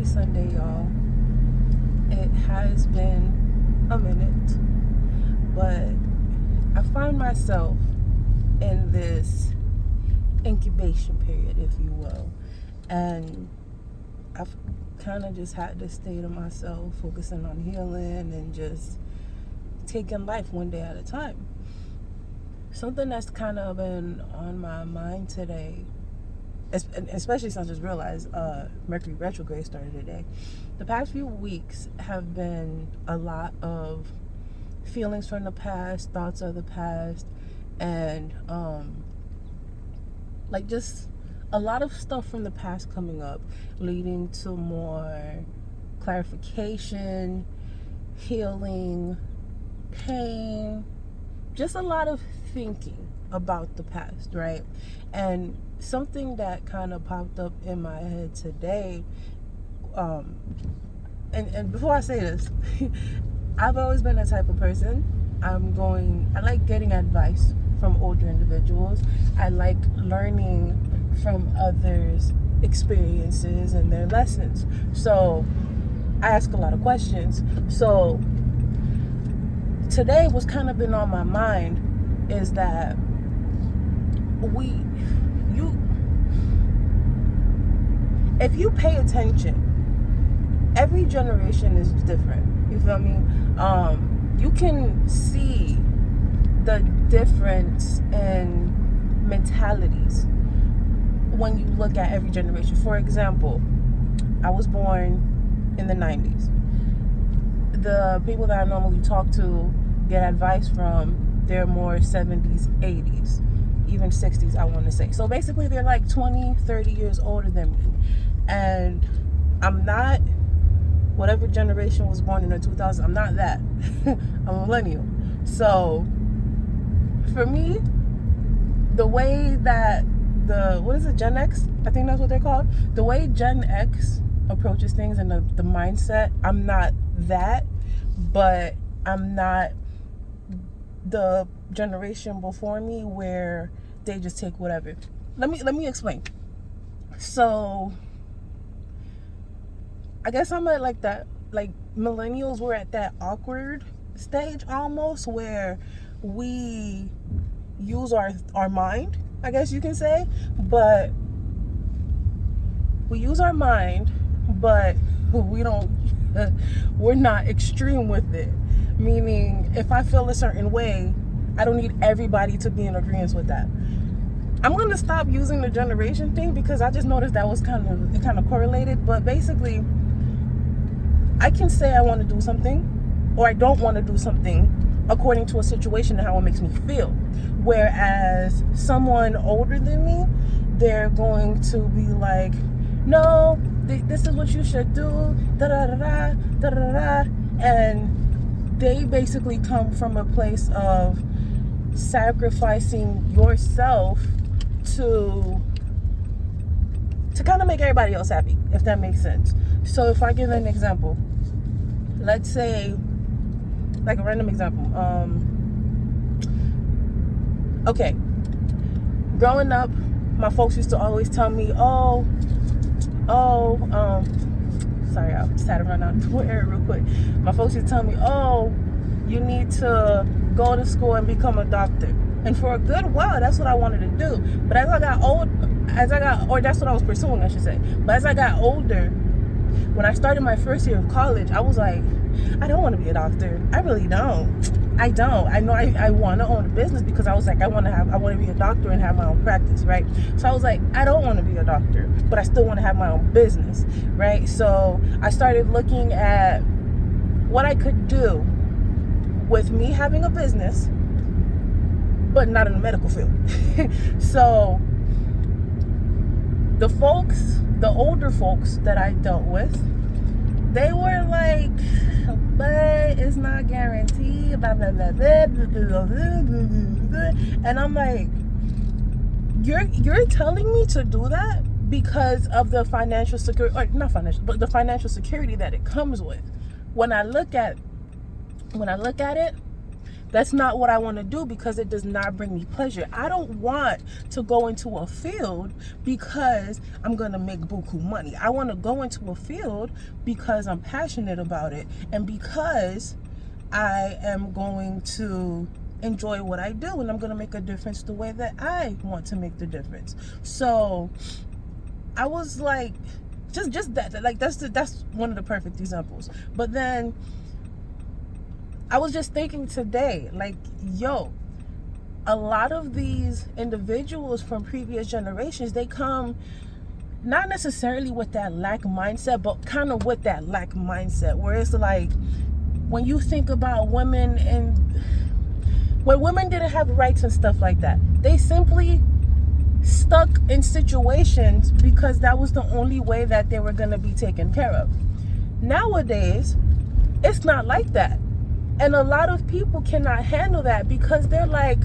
Happy Sunday, y'all. It has been a minute, but I find myself in this incubation period, if you will, and I've kind of just had to stay to myself, focusing on healing and just taking life one day at a time. Something that's kind of been on my mind today, especially since I just realized Mercury retrograde started today. The past few weeks have been a lot of feelings from the past, thoughts of the past, and just a lot of stuff from the past coming up, leading to more clarification, healing, pain, just a lot of thinking about the past, right? And something that kind of popped up in my head today, and before I say this, I've always been the type of person, I like getting advice from older individuals. I like learning from others' experiences and their lessons. So I ask a lot of questions. So today what's kind of been on my mind is that if you pay attention, every generation is different. You feel me? You can see the difference in mentalities when you look at every generation. For example, I was born in the 90s. The people that I normally talk to, get advice from, they're more 70s, 80s, even 60s, I want to say. So basically they're like 20, 30 years older than me. And I'm not whatever generation was born in the 2000s. I'm not that. I'm a millennial. So for me, the way that Gen X, I think that's what they're called, the way Gen X approaches things and the mindset, I'm not that, but I'm not the generation before me where they just take whatever. Let me explain. So I guess I'm at like that, like millennials were at that awkward stage almost where we use our mind, I guess you can say, but we use our mind, but we're not extreme with it. Meaning, if I feel a certain way, I don't need everybody to be in agreement with that. I'm gonna stop using the generation thing because I just noticed that was kind of correlated. But basically, I can say I want to do something, or I don't want to do something, according to a situation and how it makes me feel. Whereas someone older than me, they're going to be like, no, this is what you should do, da da da da da da da, and they basically come from a place of sacrificing yourself to kind of make everybody else happy, if that makes sense. So if I give an example, let's say, like a random example, okay, growing up, my folks used to always tell me, sorry, I just had to run out to the area real quick. My folks used to tell me, you need to go to school and become a doctor. And for a good while, that's what I wanted to do. But or that's what I was pursuing, I should say. But as I got older, when I started my first year of college, I was like, I don't want to be a doctor. I really don't. I know I want to own a business because I was like, I want to be a doctor and have my own practice, right? So I was like, I don't want to be a doctor, but I still want to have my own business, right? So I started looking at what I could do with me having a business, but not in the medical field. So the older folks that I dealt with, they were like, but it's not guaranteed, blah, blah, blah, blah, blah, blah, blah, blah. And I'm like, you're telling me to do that because of the financial security, or not financial, but the financial security that it comes with. When I look at it, That's not what I want to do because it does not bring me pleasure. I don't want to go into a field because I'm going to make buku money. I want to go into a field because I'm passionate about it and because I am going to enjoy what I do and I'm going to make a difference the way that I want to make the difference. So I was like, just that, like that's one of the perfect examples. But then I was just thinking today, like, yo, a lot of these individuals from previous generations, they come not necessarily with that lack mindset, but kind of with that lack mindset where it's like, when you think about women and when women didn't have rights and stuff like that, they simply stuck in situations because that was the only way that they were going to be taken care of. Nowadays, it's not like that. And a lot of people cannot handle that because they're like,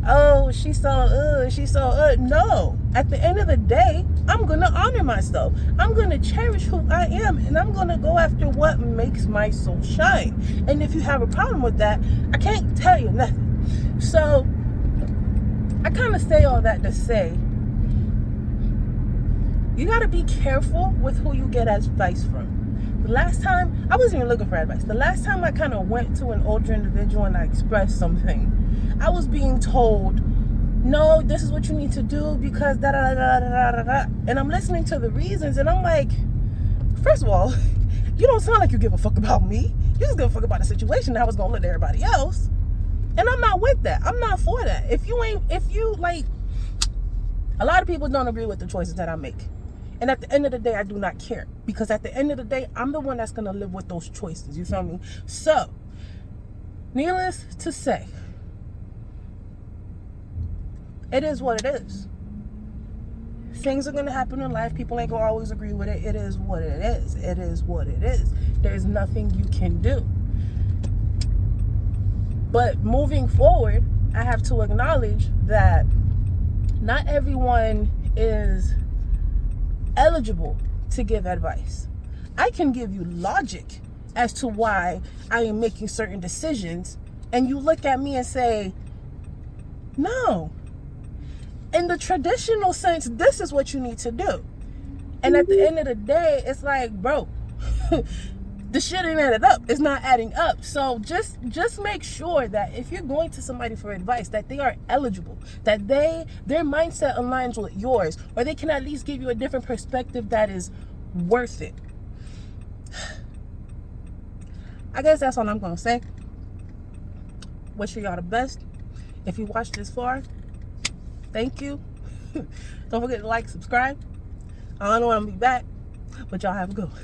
oh, she's so, no. At the end of the day, I'm going to honor myself. I'm going to cherish who I am. And I'm going to go after what makes my soul shine. And if you have a problem with that, I can't tell you nothing. So I kind of say all that to say, you got to be careful with who you get advice from. The last time, I wasn't even looking for advice. The last time I kind of went to an older individual and I expressed something, I was being told, no, this is what you need to do because da da da da da da. And I'm listening to the reasons and I'm like, first of all, you don't sound like you give a fuck about me. You just give a fuck about the situation and how it's going to look to everybody else. And I'm not with that. I'm not for that. If you like, a lot of people don't agree with the choices that I make. And at the end of the day, I do not care. Because at the end of the day, I'm the one that's going to live with those choices. You feel me? So, needless to say, it is what it is. Things are going to happen in life. People ain't going to always agree with it. It is what it is. It is what it is. There's nothing you can do. But moving forward, I have to acknowledge that not everyone is eligible to give advice. I can give you logic as to why I am making certain decisions, and you look at me and say, no. In the traditional sense, this is what you need to do. And at the end of the day, it's like, bro, the shit ain't added up. It's not adding up. So just make sure that if you're going to somebody for advice, that they are eligible, that their mindset aligns with yours, or they can at least give you a different perspective that is worth it. I guess that's all I'm going to say. Wish y'all the best. If you watched this far, thank you. Don't forget to like, subscribe. I don't know when I'll be back, but y'all have a good one.